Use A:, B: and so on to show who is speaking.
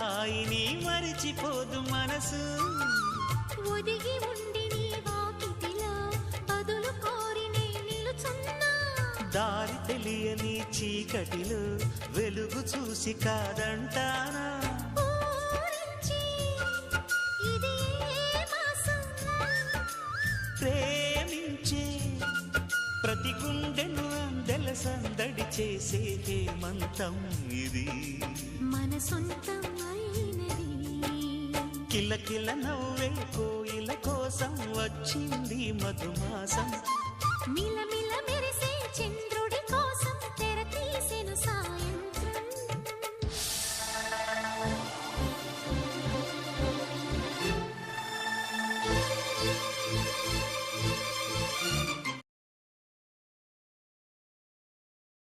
A: హాయిని మరిచిపోదు మనసు.
B: ఒదిగి ఉండి నీ వాకిటిలో బదులు కోరి నే నిలుచున్నా.
A: దారి తెలియని చీకటిలో వెలుగు చూసి కాదంటానా. ప్రేమించే ప్రతి గుండెను అందెల సందడి చేసే హేమంతం ఇది.
B: మన సొంతం అయినది.
A: కిలకిల నవ్వే కోయిల కోసం వచ్చింది మధుమాసం.